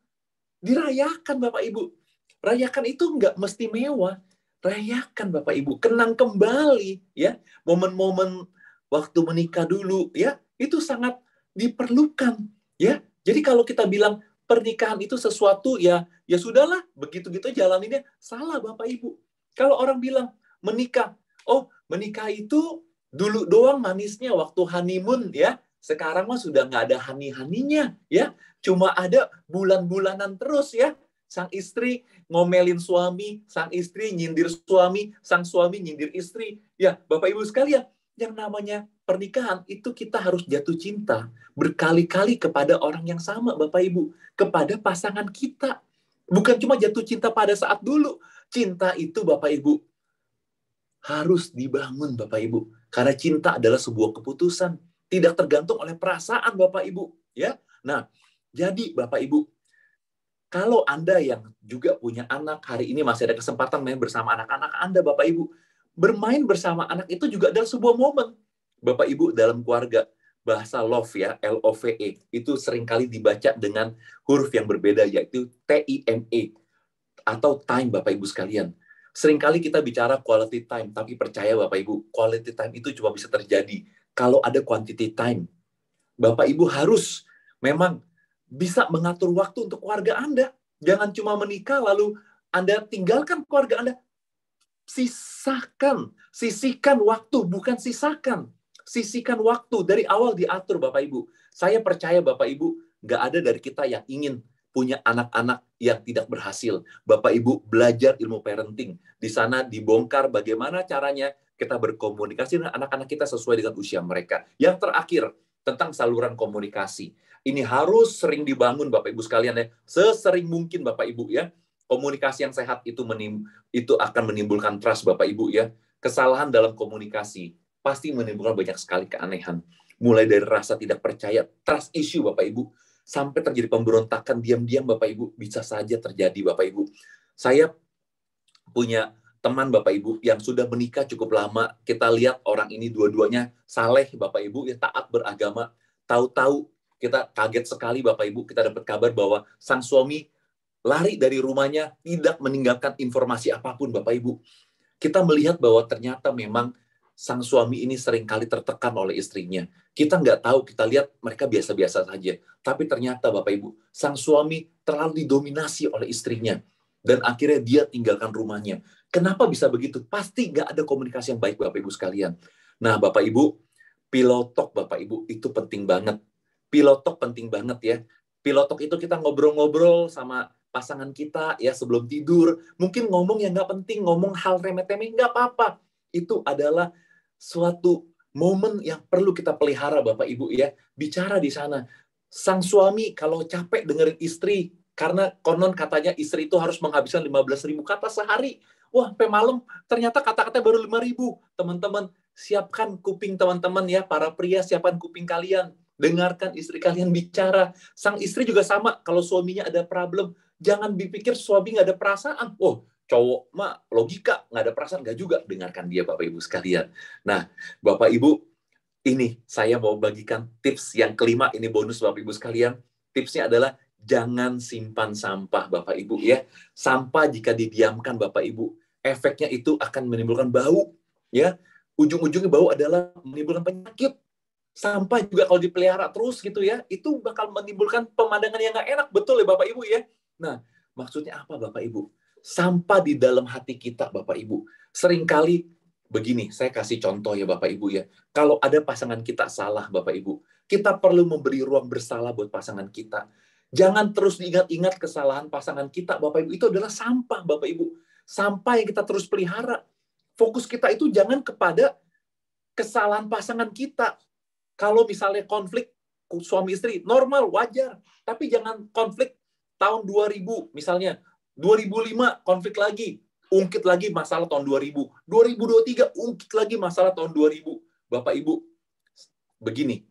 dirayakan, Bapak Ibu. Rayakan itu nggak mesti mewah. Rayakan Bapak Ibu, kenang kembali ya momen-momen waktu menikah dulu ya, itu sangat diperlukan ya. Jadi kalau kita bilang pernikahan itu sesuatu ya sudahlah, begitu-gitu jalaninnya, salah Bapak Ibu. Kalau orang bilang menikah, oh menikah itu dulu doang manisnya waktu honeymoon ya, sekarang mah sudah nggak ada honey-honeynya ya, cuma ada bulan-bulanan terus ya. Sang istri ngomelin suami, sang istri nyindir suami, sang suami nyindir istri. Ya, Bapak Ibu sekalian, yang namanya pernikahan itu kita harus jatuh cinta berkali-kali kepada orang yang sama, Bapak Ibu, kepada pasangan kita. Bukan cuma jatuh cinta pada saat dulu. Cinta itu, Bapak Ibu, harus dibangun, Bapak Ibu. Karena cinta adalah sebuah keputusan, tidak tergantung oleh perasaan, Bapak Ibu. Ya, nah, jadi Bapak Ibu, kalau Anda yang juga punya anak, hari ini masih ada kesempatan main bersama anak-anak Anda, Bapak Ibu. Bermain bersama anak itu juga adalah sebuah momen. Bapak Ibu, dalam keluarga, bahasa love ya, L-O-V-E, itu seringkali dibaca dengan huruf yang berbeda, yaitu T-I-M-E, atau time, Bapak Ibu sekalian. Seringkali kita bicara quality time, tapi percaya Bapak Ibu, quality time itu cuma bisa terjadi kalau ada quantity time. Bapak Ibu harus memang bisa mengatur waktu untuk keluarga Anda. Jangan cuma menikah lalu Anda tinggalkan keluarga Anda. Sisihkan waktu, bukan sisakan. Sisihkan waktu, dari awal diatur Bapak Ibu. Saya percaya Bapak Ibu, nggak ada dari kita yang ingin punya anak-anak yang tidak berhasil. Bapak Ibu belajar ilmu parenting. Di sana dibongkar bagaimana caranya kita berkomunikasi dengan anak-anak kita sesuai dengan usia mereka. Yang terakhir, tentang saluran komunikasi. Ini harus sering dibangun Bapak Ibu sekalian ya. Sesering mungkin Bapak Ibu ya. Komunikasi yang sehat itu akan menimbulkan trust Bapak Ibu ya. Kesalahan dalam komunikasi pasti menimbulkan banyak sekali keanehan. Mulai dari rasa tidak percaya, trust issue Bapak Ibu, sampai terjadi pemberontakan diam-diam Bapak Ibu, bisa saja terjadi Bapak Ibu. Saya punya teman Bapak Ibu yang sudah menikah cukup lama. Kita lihat orang ini dua-duanya saleh Bapak Ibu, ya taat beragama. Tahu-tahu kita kaget sekali Bapak Ibu, kita dapat kabar bahwa sang suami lari dari rumahnya, tidak meninggalkan informasi apapun Bapak Ibu. Kita melihat bahwa ternyata memang sang suami ini seringkali tertekan oleh istrinya. Kita nggak tahu, kita lihat mereka biasa-biasa saja. Tapi ternyata Bapak Ibu, sang suami terlalu didominasi oleh istrinya. Dan akhirnya dia tinggalkan rumahnya. Kenapa bisa begitu? Pasti nggak ada komunikasi yang baik Bapak Ibu sekalian. Nah Bapak Ibu, pillow talk Bapak Ibu itu penting banget. Pillow talk penting banget ya. Pillow talk itu kita ngobrol-ngobrol sama pasangan kita ya sebelum tidur. Mungkin ngomong yang nggak penting, ngomong hal remeh-temeh, nggak apa-apa. Itu adalah suatu momen yang perlu kita pelihara Bapak Ibu ya. Bicara di sana. Sang suami kalau capek dengerin istri, karena konon katanya istri itu harus menghabiskan 15.000 kata sehari. Wah, sampai malam ternyata kata-katanya baru 5.000. Teman-teman, Siapkan kuping teman-teman ya, para pria siapkan kuping kalian. Dengarkan istri kalian bicara. Sang istri juga sama, kalau suaminya ada problem, jangan dipikir suami nggak ada perasaan. Oh, cowok mah logika, nggak ada perasaan. Nggak juga, dengarkan dia Bapak Ibu sekalian. Nah, Bapak Ibu, ini saya mau bagikan tips yang kelima, ini bonus Bapak Ibu sekalian. Tipsnya adalah jangan simpan sampah Bapak Ibu ya. Sampah jika didiamkan Bapak Ibu, efeknya itu akan menimbulkan bau ya. Ujung-ujungnya bau adalah menimbulkan penyakit. Sampah juga kalau dipelihara terus gitu ya, itu bakal menimbulkan pemandangan yang nggak enak, betul ya Bapak Ibu ya. Nah, maksudnya apa Bapak Ibu? Sampah di dalam hati kita Bapak Ibu. Seringkali begini, saya kasih contoh ya Bapak Ibu ya. Kalau ada pasangan kita salah Bapak Ibu, kita perlu memberi ruang bersalah buat pasangan kita. Jangan terus diingat-ingat kesalahan pasangan kita Bapak Ibu. Itu adalah sampah Bapak Ibu. Sampah yang kita terus pelihara. Fokus kita itu jangan kepada kesalahan pasangan kita. Kalau misalnya konflik suami istri, normal, wajar. Tapi jangan konflik tahun 2000, misalnya 2005 konflik lagi, ungkit lagi masalah tahun 2000. 2023 ungkit lagi masalah tahun 2000. Bapak Ibu, begini,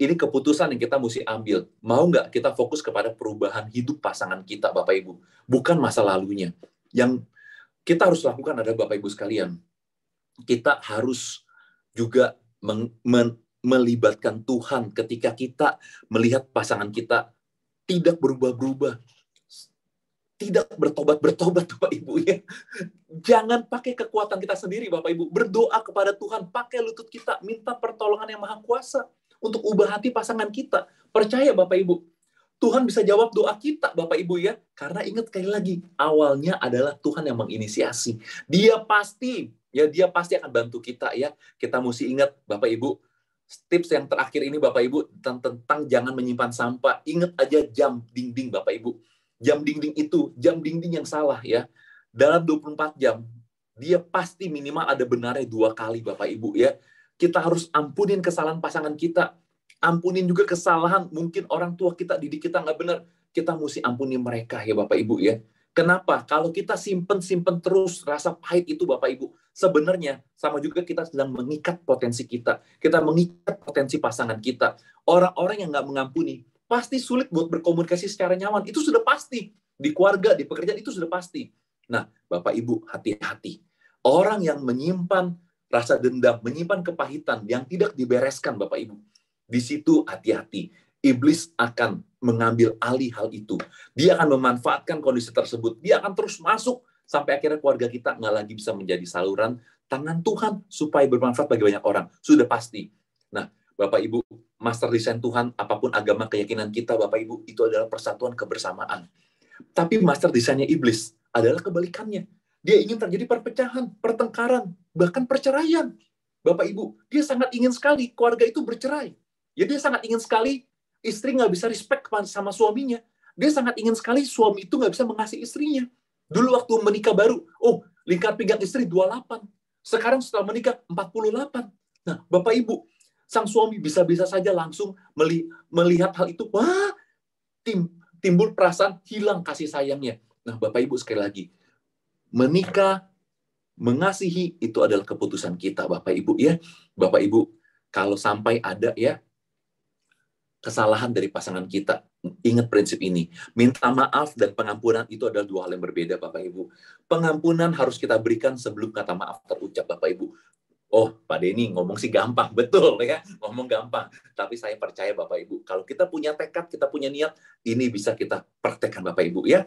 ini keputusan yang kita mesti ambil. Mau nggak kita fokus kepada perubahan hidup pasangan kita, Bapak Ibu? Bukan masa lalunya. Yang kita harus lakukan adalah Bapak Ibu sekalian, kita harus juga melibatkan Tuhan ketika kita melihat pasangan kita tidak berubah-berubah, tidak bertobat-bertobat Bapak Ibu ya. Jangan pakai kekuatan kita sendiri Bapak Ibu. Berdoa kepada Tuhan, pakai lutut kita, minta pertolongan yang Maha Kuasa untuk ubah hati pasangan kita. Percaya Bapak Ibu, Tuhan bisa jawab doa kita Bapak Ibu ya. Karena ingat sekali lagi, awalnya adalah Tuhan yang menginisiasi. Dia pasti akan bantu kita ya. Kita mesti ingat Bapak Ibu, tips yang terakhir ini Bapak Ibu tentang jangan menyimpan sampah. Ingat aja jam dinding Bapak Ibu. Jam dinding yang salah ya. Dalam 24 jam, dia pasti minimal ada benarnya 2 kali Bapak Ibu ya. Kita harus ampunin kesalahan pasangan kita. Ampunin juga kesalahan mungkin orang tua kita, didik kita nggak benar. Kita mesti ampuni mereka ya Bapak Ibu ya. Kenapa? Kalau kita simpen terus rasa pahit itu Bapak Ibu, sebenarnya sama juga kita sedang mengikat potensi kita. Kita mengikat potensi pasangan kita. Orang-orang yang nggak mengampuni, pasti sulit buat berkomunikasi secara nyaman. Itu sudah pasti. Di keluarga, di pekerjaan itu sudah pasti. Nah, Bapak Ibu, hati-hati. Orang yang menyimpan rasa dendam, menyimpan kepahitan yang tidak dibereskan Bapak Ibu, di situ hati-hati. Iblis akan mengambil alih hal itu. Dia akan memanfaatkan kondisi tersebut. Dia akan terus masuk sampai akhirnya keluarga kita nggak lagi bisa menjadi saluran tangan Tuhan supaya bermanfaat bagi banyak orang. Sudah pasti. Nah, Bapak Ibu, master desain Tuhan, apapun agama keyakinan kita, Bapak Ibu, itu adalah persatuan kebersamaan. Tapi master desainnya iblis adalah kebalikannya. Dia ingin terjadi perpecahan, pertengkaran, bahkan perceraian. Bapak Ibu, dia sangat ingin sekali keluarga itu bercerai. Ya, dia sangat ingin sekali istri nggak bisa respect sama suaminya. Dia sangat ingin sekali suami itu nggak bisa mengasihi istrinya. Dulu waktu menikah baru, lingkar pinggang istri 28. Sekarang setelah menikah 48. Nah, Bapak Ibu, sang suami bisa-bisa saja langsung melihat hal itu. Wah, timbul perasaan hilang kasih sayangnya. Nah, Bapak Ibu sekali lagi, menikah, mengasihi, itu adalah keputusan kita Bapak Ibu ya. Bapak Ibu, kalau sampai ada ya kesalahan dari pasangan kita, ingat prinsip ini. Minta maaf dan pengampunan itu adalah 2 hal yang berbeda, Bapak Ibu. Pengampunan harus kita berikan sebelum kata maaf terucap, Bapak Ibu. Oh, Pak Denny ngomong sih gampang, betul ya, ngomong gampang. Tapi saya percaya Bapak Ibu, kalau kita punya tekad, kita punya niat, ini bisa kita praktekkan Bapak Ibu ya.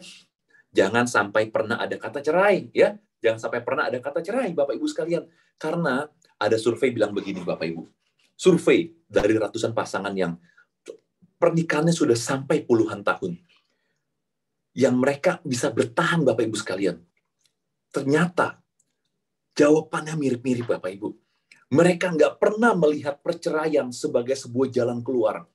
Jangan sampai pernah ada kata cerai ya. Jangan sampai pernah ada kata cerai, Bapak Ibu sekalian. Karena ada survei bilang begini, Bapak Ibu. Survei dari ratusan pasangan yang pernikahannya sudah sampai puluhan tahun. Yang mereka bisa bertahan, Bapak Ibu sekalian. Ternyata jawabannya mirip-mirip, Bapak Ibu. Mereka nggak pernah melihat perceraian sebagai sebuah jalan keluar.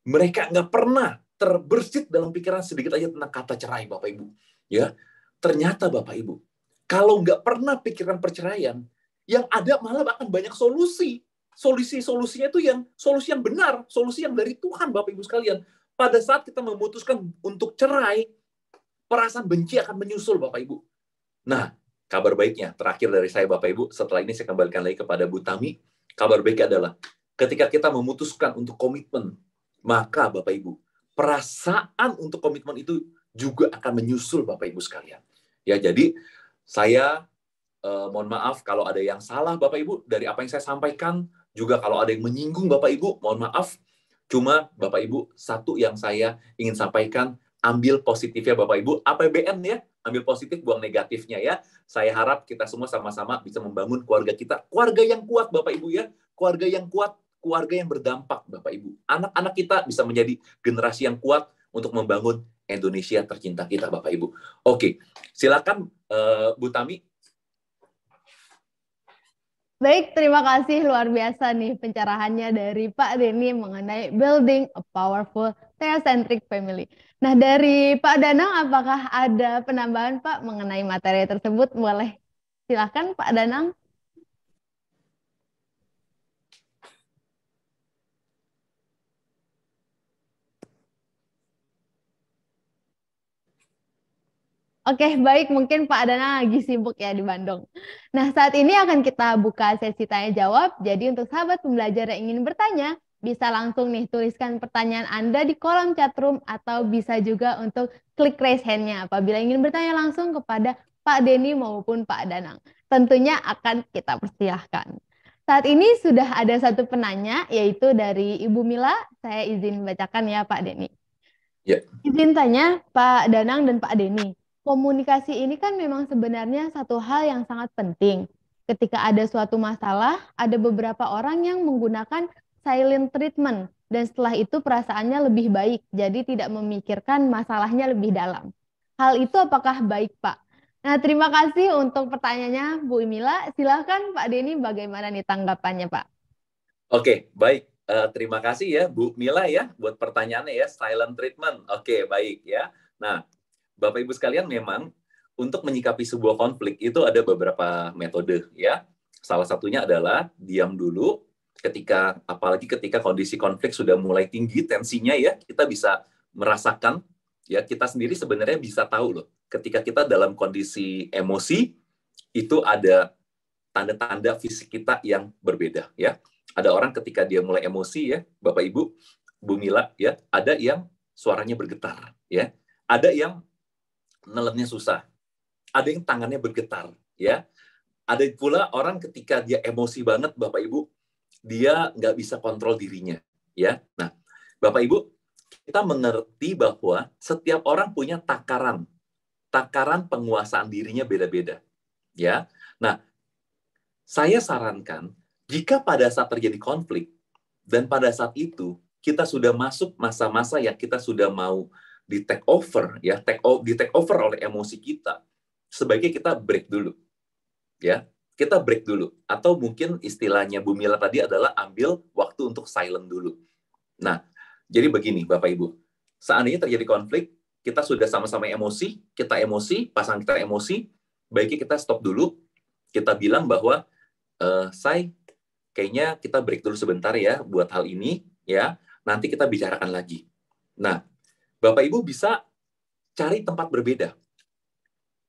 Mereka nggak pernah terbersit dalam pikiran sedikit aja tentang kata cerai, Bapak Ibu. Ya, ternyata Bapak Ibu, kalau nggak pernah pikiran perceraian, yang ada malah akan banyak solusi. Solusinya itu yang solusi yang benar, solusi yang dari Tuhan, Bapak Ibu sekalian. Pada saat kita memutuskan untuk cerai, perasaan benci akan menyusul, Bapak Ibu. Nah, kabar baiknya, terakhir dari saya Bapak Ibu, setelah ini saya kembalikan lagi kepada Bu Tami. Kabar baiknya adalah ketika kita memutuskan untuk komitmen, maka Bapak Ibu, perasaan untuk komitmen itu juga akan menyusul Bapak Ibu sekalian. Ya, jadi saya mohon maaf kalau ada yang salah Bapak Ibu dari apa yang saya sampaikan, juga kalau ada yang menyinggung Bapak Ibu, mohon maaf. Cuma Bapak Ibu, satu yang saya ingin sampaikan, ambil positifnya Bapak Ibu, APBN ya, ambil positif, buang negatifnya ya. Saya harap kita semua sama-sama bisa membangun keluarga kita, keluarga yang kuat Bapak Ibu ya, keluarga yang kuat, keluarga yang berdampak Bapak Ibu. Anak-anak kita bisa menjadi generasi yang kuat untuk membangun Indonesia tercinta kita Bapak Ibu. Oke, silakan Bu Tami. Baik, terima kasih luar biasa nih pencerahannya dari Pak Denny mengenai building a powerful theocentric family. Nah, dari Pak Danang, apakah ada penambahan Pak mengenai materi tersebut? Boleh silakan Pak Danang. Oke, baik. Mungkin Pak Danang lagi sibuk ya di Bandung. Nah, saat ini akan kita buka sesi tanya-jawab. Jadi untuk sahabat pembelajar yang ingin bertanya, bisa langsung nih tuliskan pertanyaan Anda di kolom chatroom atau bisa juga untuk klik raise hand-nya apabila ingin bertanya langsung kepada Pak Denny maupun Pak Danang. Tentunya akan kita persilahkan. Saat ini sudah ada satu penanya, yaitu dari Ibu Mila. Saya izin bacakan ya Pak Denny. Ya. Izin tanya Pak Danang dan Pak Denny. Komunikasi ini kan memang sebenarnya satu hal yang sangat penting. Ketika ada suatu masalah, ada beberapa orang yang menggunakan silent treatment, dan setelah itu perasaannya lebih baik, jadi tidak memikirkan masalahnya lebih dalam. Hal itu apakah baik, Pak? Nah, terima kasih untuk pertanyaannya, Bu Mila. Silakan Pak Denny, bagaimana nih tanggapannya, Pak? Oke, baik. Terima kasih ya Bu Mila ya buat pertanyaannya ya, silent treatment. Oke, baik ya. Nah, Bapak Ibu sekalian, memang untuk menyikapi sebuah konflik itu ada beberapa metode ya. Salah satunya adalah diam dulu apalagi ketika kondisi konflik sudah mulai tinggi tensinya ya, kita bisa merasakan ya, kita sendiri sebenarnya bisa tahu loh ketika kita dalam kondisi emosi itu ada tanda-tanda fisik kita yang berbeda ya. Ada orang ketika dia mulai emosi ya, Bapak Ibu, Bu Mila ya, ada yang suaranya bergetar ya. Ada yang nelennya susah, ada yang tangannya bergetar, ya. Ada pula orang ketika dia emosi banget, Bapak Ibu, dia nggak bisa kontrol dirinya, ya. Nah, Bapak Ibu, kita mengerti bahwa setiap orang punya takaran penguasaan dirinya beda-beda, ya. Nah, saya sarankan jika pada saat terjadi konflik dan pada saat itu kita sudah masuk masa-masa yang kita sudah mau di take over ya, di take over oleh emosi kita, sebaiknya kita break dulu ya, kita break dulu, atau mungkin istilahnya Bu Mila tadi adalah ambil waktu untuk silent dulu. Nah, jadi begini Bapak Ibu, seandainya terjadi konflik, kita sudah sama-sama emosi, pasangan kita emosi, baiknya kita stop dulu, kita bilang bahwa say, kayaknya kita break dulu sebentar ya buat hal ini ya, nanti kita bicarakan lagi. Nah, Bapak Ibu bisa cari tempat berbeda.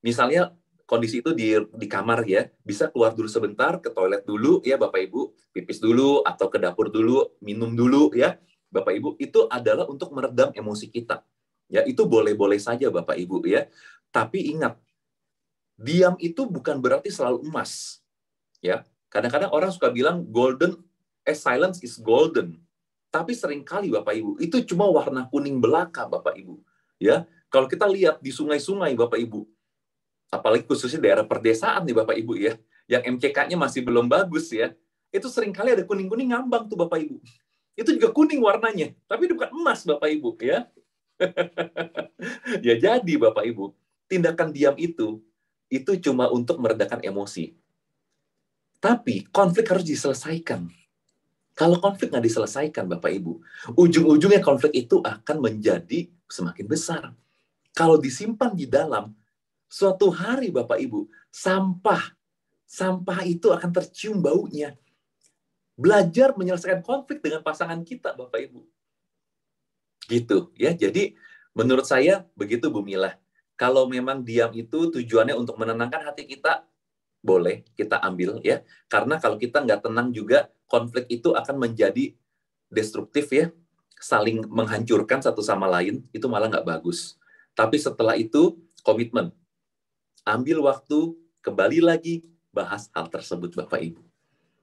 Misalnya kondisi itu di kamar ya, bisa keluar dulu sebentar, ke toilet dulu ya Bapak Ibu, pipis dulu atau ke dapur dulu, minum dulu ya Bapak Ibu. Itu adalah untuk meredam emosi kita. Ya, itu boleh-boleh saja Bapak Ibu ya. Tapi ingat, diam itu bukan berarti selalu emas. Ya, kadang-kadang orang suka bilang silence is golden. Tapi seringkali Bapak Ibu, itu cuma warna kuning belaka Bapak Ibu. Ya, kalau kita lihat di sungai-sungai Bapak Ibu, apalagi khususnya daerah perdesaan nih Bapak Ibu ya, yang MCK-nya masih belum bagus ya, itu seringkali ada kuning-kuning ngambang tuh Bapak Ibu. Itu juga kuning warnanya, tapi itu bukan emas Bapak Ibu ya. Ya jadi Bapak Ibu, tindakan diam itu cuma untuk meredakan emosi. Tapi konflik harus diselesaikan. Kalau konflik nggak diselesaikan, Bapak Ibu, ujung-ujungnya konflik itu akan menjadi semakin besar. Kalau disimpan di dalam, suatu hari, Bapak Ibu, sampah itu akan tercium baunya. Belajar menyelesaikan konflik dengan pasangan kita, Bapak Ibu. Gitu, ya. Jadi, menurut saya, begitu, Bu Mila. Kalau memang diam itu tujuannya untuk menenangkan hati kita, boleh kita ambil ya. Karena kalau kita nggak tenang juga, konflik itu akan menjadi destruktif ya, saling menghancurkan satu sama lain, itu malah nggak bagus. Tapi setelah itu, komitmen. Ambil waktu, kembali lagi, bahas hal tersebut Bapak Ibu.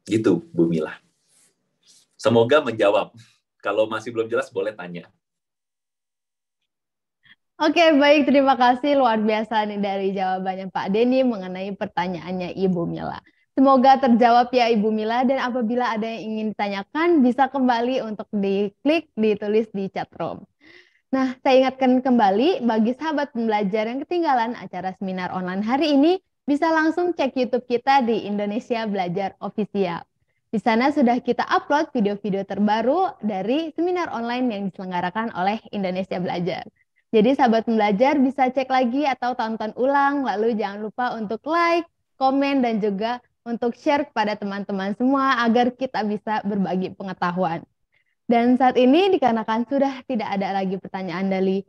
Gitu, Bu Mila. Semoga menjawab. Kalau masih belum jelas, boleh tanya. Oke, baik. Terima kasih luar biasa nih dari jawabannya Pak Denny mengenai pertanyaannya Ibu Mila. Semoga terjawab ya Ibu Mila, dan apabila ada yang ingin ditanyakan, bisa kembali untuk diklik, ditulis di chat room. Nah, saya ingatkan kembali bagi sahabat pembelajar yang ketinggalan acara seminar online hari ini, bisa langsung cek YouTube kita di Indonesia Belajar Official. Di sana sudah kita upload video-video terbaru dari seminar online yang diselenggarakan oleh Indonesia Belajar. Jadi sahabat pembelajar bisa cek lagi atau tonton ulang, lalu jangan lupa untuk like, komen, dan juga untuk share kepada teman-teman semua agar kita bisa berbagi pengetahuan. Dan saat ini dikarenakan sudah tidak ada lagi pertanyaan dari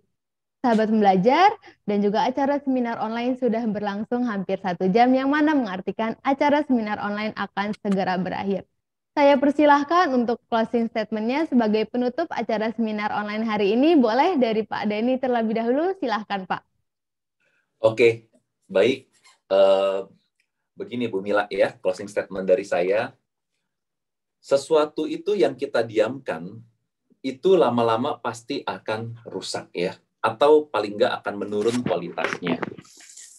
sahabat pembelajar, dan juga acara seminar online sudah berlangsung hampir 1 jam, yang mana mengartikan acara seminar online akan segera berakhir. Saya persilahkan untuk closing statement-nya sebagai penutup acara seminar online hari ini. Boleh dari Pak Denny terlebih dahulu, silahkan Pak. Oke, baik. Begini Bu Mila ya, closing statement dari saya. Sesuatu itu yang kita diamkan, itu lama-lama pasti akan rusak ya. Atau paling nggak akan menurun kualitasnya.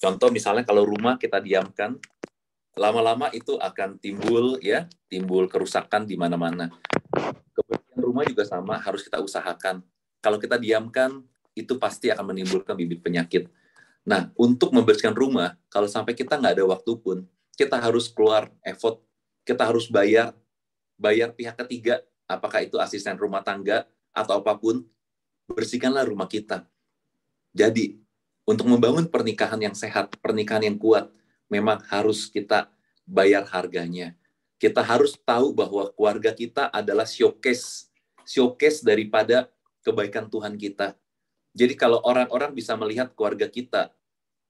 Contoh misalnya kalau rumah kita diamkan, lama-lama itu akan timbul kerusakan di mana-mana. Kebersihan rumah juga sama, harus kita usahakan. Kalau kita diamkan, itu pasti akan menimbulkan bibit penyakit. Nah, untuk membersihkan rumah, kalau sampai kita nggak ada waktu pun, kita harus keluar effort, kita harus bayar pihak ketiga, apakah itu asisten rumah tangga atau apapun, bersihkanlah rumah kita. Jadi, untuk membangun pernikahan yang sehat, pernikahan yang kuat, memang harus kita bayar harganya. Kita harus tahu bahwa keluarga kita adalah showcase daripada kebaikan Tuhan kita. Jadi kalau orang-orang bisa melihat keluarga kita,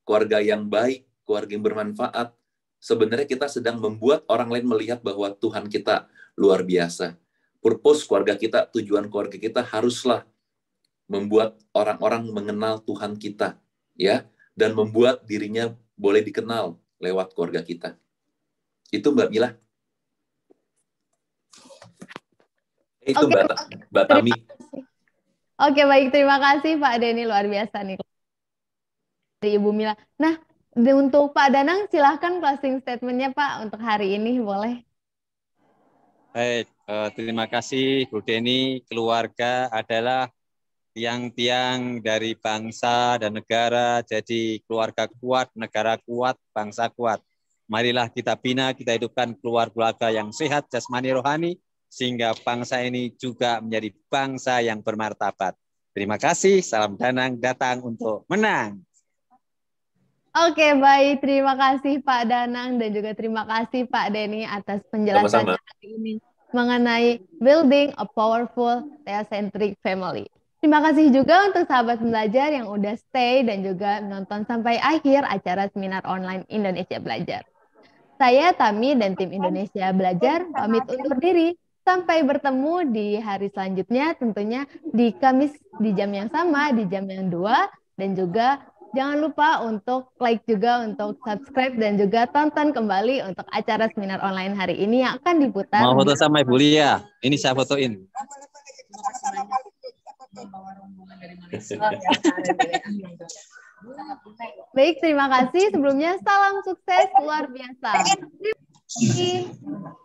keluarga yang baik, keluarga yang bermanfaat, sebenarnya kita sedang membuat orang lain melihat bahwa Tuhan kita luar biasa. Purpose keluarga kita, tujuan keluarga kita haruslah membuat orang-orang mengenal Tuhan kita, ya, dan membuat dirinya boleh dikenal lewat keluarga kita. Itu Mbak Mila. Itu Mbak Tami. Oke, baik. Terima kasih Pak Denny, luar biasa nih dari Ibu Mila. Nah, untuk Pak Danang, silahkan closing statement-nya Pak untuk hari ini, boleh. Baik, terima kasih Bu Denny. Keluarga adalah tiang-tiang dari bangsa dan negara. Jadi keluarga kuat, negara kuat, bangsa kuat. Marilah kita bina, kita hidupkan keluarga yang sehat jasmani rohani, sehingga bangsa ini juga menjadi bangsa yang bermartabat. Terima kasih, salam Danang, datang untuk menang. Oke, baik. Terima kasih Pak Danang, dan juga terima kasih Pak Denny atas penjelasannya hari ini mengenai building a powerful theocentric family. Terima kasih juga untuk sahabat pembelajar yang udah stay dan juga menonton sampai akhir acara seminar online Indonesia Belajar. Saya, Tami, dan tim Indonesia Belajar pamit undur diri. Sampai bertemu di hari selanjutnya, tentunya di Kamis di jam yang sama, di jam yang 2. Dan juga jangan lupa untuk like juga, untuk subscribe, dan juga tonton kembali untuk acara seminar online hari ini yang akan diputar. Mau foto sama Ibu Lia? Ini saya fotoin. Baik, terima kasih. Sebelumnya salam sukses luar biasa. Terima kasih.